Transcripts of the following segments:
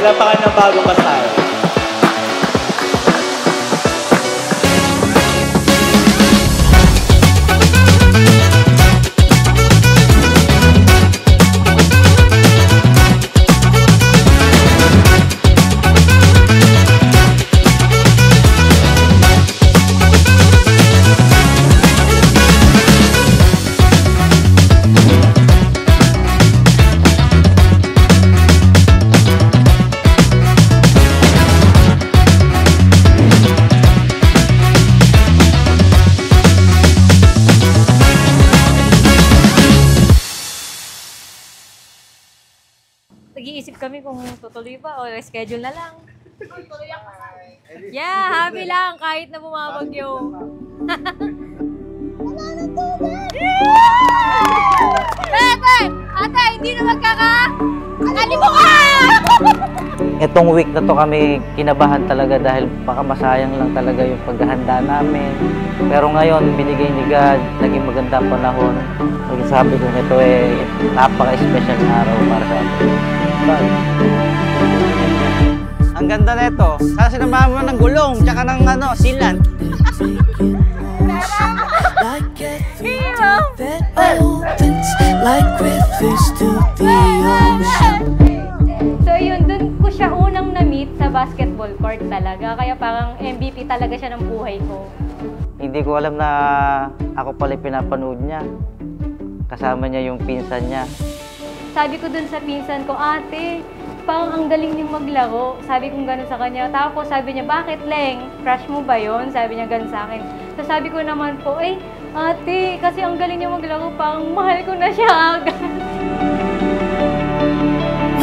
Palapakan ng bagong kasal. Nag-iisip kami kung tutuloy ba o schedule na lang. Tuloy ang kasal. Yeah, happy lang kahit na bumabagyo. Wala na tubig! Ate, hindi na magkaka-ano mo ka! Itong week na to kami kinabahan talaga dahil baka masayang lang talaga yung paghahanda namin. Pero ngayon, binigay ni God, naging magandang panahon. Sabi ko ito napaka-special na araw para sa akin. Ang ganda nito. Sana sinamahan mo ng gulong, tsaka ng silan. So yun, dun ko siya unang na-meet sa basketball court talaga. Kaya parang MVP talaga siya ng buhay ko. Hindi ko alam na ako pala pinapanood niya. Kasama niya yung pinsan niya. Sabi ko dun sa pinsan ko, ate, parang ang galing niyong maglaro. Sabi ko gano'n sa kanya. Tapos sabi niya, bakit Leng? Crush mo ba yun? Sabi niya gano'n sa akin. So sabi ko naman po, ate, kasi ang galing niyong maglaro, parang mahal ko na siya agad.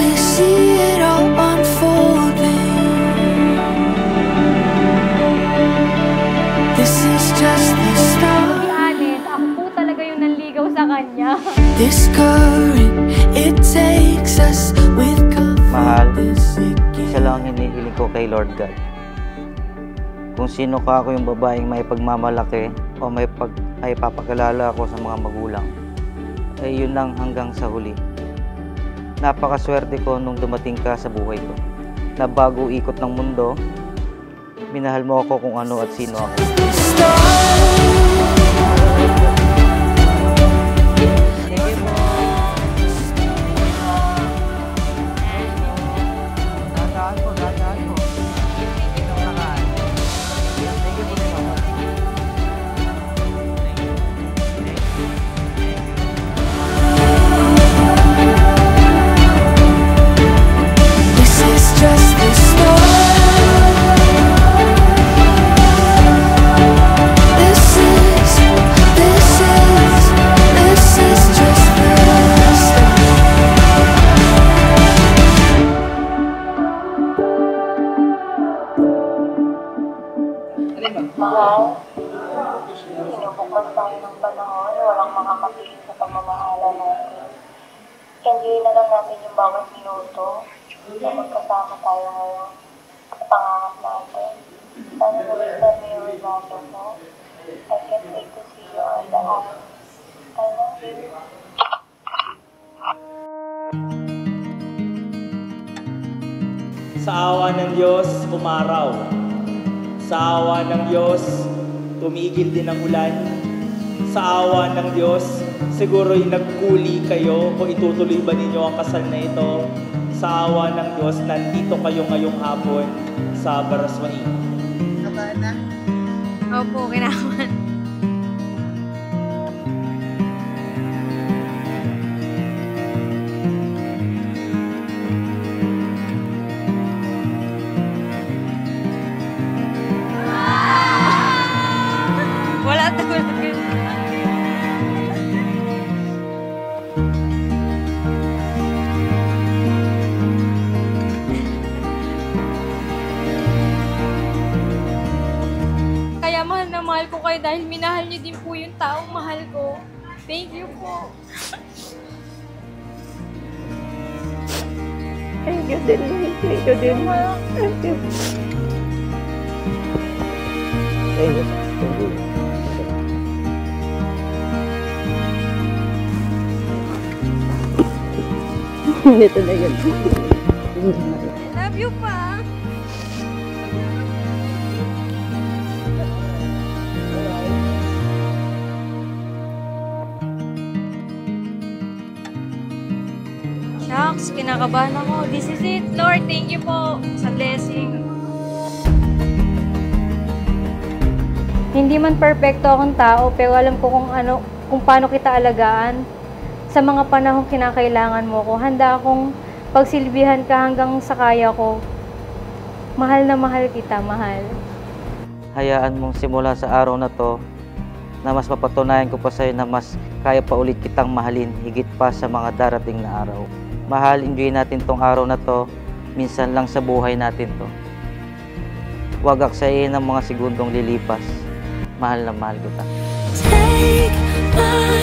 We see it all unfolding. This is just the start. Ako po talaga yung nanligaw sa kanya. This current, it takes us with Mahal, confidence. isa lang ang hinihiling ko kay Lord God. Kung sino ka ako yung babaeng may pagmamalaki o may papakilala ako sa mga magulang, ay yun lang hanggang sa huli. Napakaswerte ko nung dumating ka sa buhay ko. Na bago ikot ng mundo, minahal mo ako kung ano at sino ako. Wow, sinubuklan tayo ng panahon, walang makakapilit sa pagmamahala natin. Enjoy na lang natin yung bawat minuto na magkasama tayo ngayon sa pangarap natin. Sana nabitan mo yung regalo mo. I can't wait to see you on the aisle. I love you. Sa awa ng Diyos, umaraw. Sa awa ng Diyos, tumigil din ang ulan. Sa awa ng Diyos, siguro'y nagkuli kayo o itutuloy ba ninyo ang kasal na ito? Sa awa ng Diyos, nandito kayo ngayong hapon sa Baraswain. Kabahan na? Opo, kinaman. Wala tulad ka. Kaya mahal na mahal ko kayo dahil minahal niyo din po yung taong mahal ko. Thank you po. Thank you din. Thank you din. Thank you. Thank you. Thank you. Dito na yun. Love love you pa. Shucks, kinakabahan ako. This is it, Lord. Thank you po sa blessing. Hindi man perfecto akong tao, pero alam ko kung paano kita alagaan. Sa mga panahong kinakailangan mo ko, handa akong pagsilbihan ka hanggang sa kaya ko. Mahal na mahal kita, mahal. Hayaan mong simula sa araw na to na mas mapatunayan ko pa sa'yo na mas kaya pa ulit kitang mahalin higit pa sa mga darating na araw. Mahal, enjoy natin tong araw na to. Minsan lang sa buhay natin to. Huwag aksayin ng mga segundong lilipas. Mahal na mahal kita. Take my